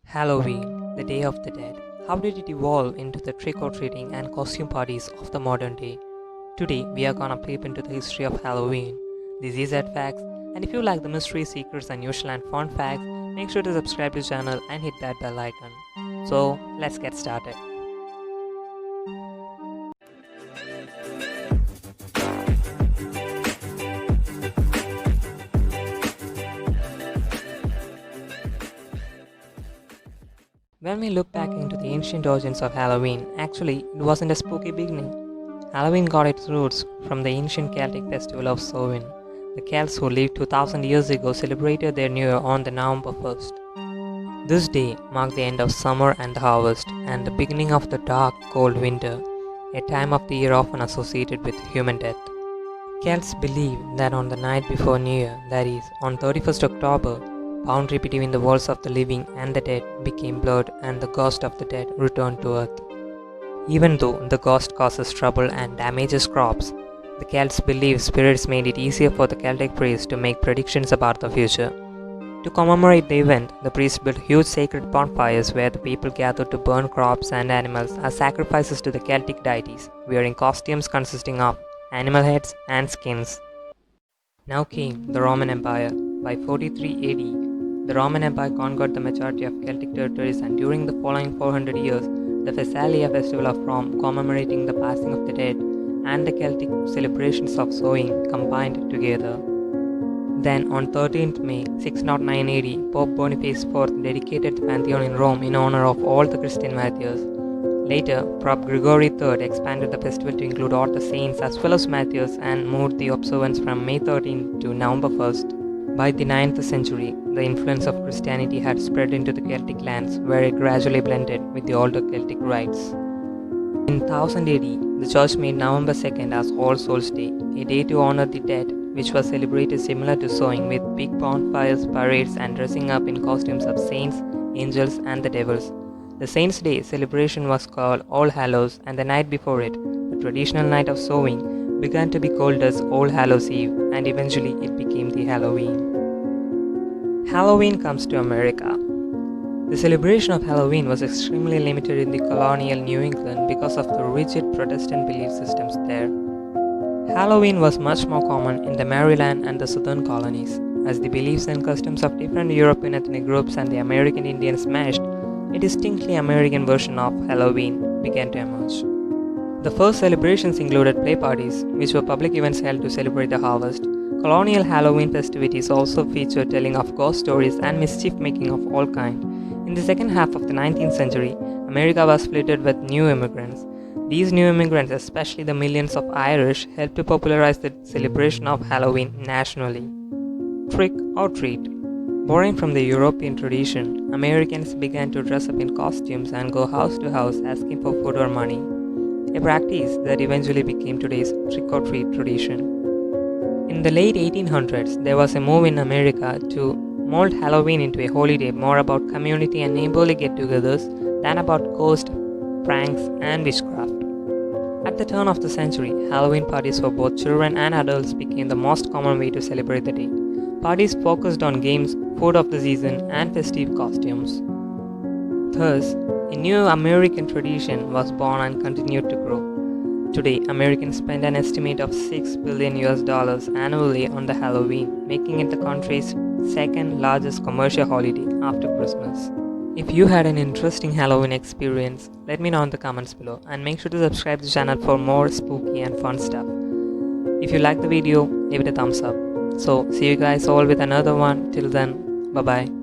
Halloween, the Day of the Dead. How did it evolve into the trick-or-treating and costume parties of the modern day? Today, we are gonna peep into the history of Halloween, the ZZ facts, and if you like the mystery, secrets, unusual and fun facts, make sure to subscribe to the channel and hit that bell icon. So, let's get started. When we look back into the ancient origins of Halloween, actually, it wasn't a spooky beginning. Halloween got its roots from the ancient Celtic festival of Samhain. The Celts who lived 2000 years ago celebrated their new year on the November 1st. This day marked the end of summer and the harvest, and the beginning of the dark, cold winter, a time of the year often associated with human death. Celts believe that on the night before New Year, that is, on 31st October, boundary between the worlds of the living and the dead became blurred and the ghost of the dead returned to earth. Even though the ghost causes trouble and damages crops, the Celts believe spirits made it easier for the Celtic priests to make predictions about the future. To commemorate the event, the priests built huge sacred bonfires where the people gathered to burn crops and animals as sacrifices to the Celtic deities, wearing costumes consisting of animal heads and skins. Now came the Roman Empire. By 43 AD, the Roman Empire conquered the majority of Celtic territories, and during the following 400 years, the Phasalia festival of Rome, commemorating the passing of the dead, and the Celtic celebrations of Samhain combined together. Then, on 13th May 609 AD, Pope Boniface IV dedicated the Pantheon in Rome in honor of all the Christian martyrs. Later, Pope Gregory III expanded the festival to include all the saints as well as martyrs and moved the observance from May 13th to November 1st. By the 9th century, the influence of Christianity had spread into the Celtic lands, where it gradually blended with the older Celtic rites. In 1000 AD, the church made November 2nd as All Souls' Day, a day to honor the dead, which was celebrated similar to Samhain with big bonfires, parades, and dressing up in costumes of saints, angels, and the devils. The Saints' Day celebration was called All Hallows, and the night before it, the traditional night of Samhain, began to be called as All Hallows Eve, and eventually it became the Halloween. Halloween comes to America. The celebration of Halloween was extremely limited in the colonial New England because of the rigid Protestant belief systems there. Halloween was much more common in the Maryland and the southern colonies. As the beliefs and customs of different European ethnic groups and the American Indians meshed, a distinctly American version of Halloween began to emerge. The first celebrations included play parties, which were public events held to celebrate the harvest. Colonial Halloween festivities also featured telling of ghost stories and mischief-making of all kinds. In the second half of the 19th century, America was flooded with new immigrants. These new immigrants, especially the millions of Irish, helped to popularize the celebration of Halloween nationally. Trick or treat. Borrowing from the European tradition, Americans began to dress up in costumes and go house to house asking for food or money, a practice that eventually became today's trick-or-treat tradition. In the late 1800s, there was a move in America to mold Halloween into a holiday more about community and neighborly get-togethers than about ghosts, pranks, and witchcraft. At the turn of the century, Halloween parties for both children and adults became the most common way to celebrate the day. Parties focused on games, food of the season, and festive costumes. Thus, a new American tradition was born and continued to grow. Today, Americans spend an estimate of $6 billion annually on the Halloween, making it the country's second largest commercial holiday after Christmas. If you had an interesting Halloween experience, let me know in the comments below, and make sure to subscribe to the channel for more spooky and fun stuff. If you liked the video, give it a thumbs up. So, see you guys all with another one. Till then, bye bye.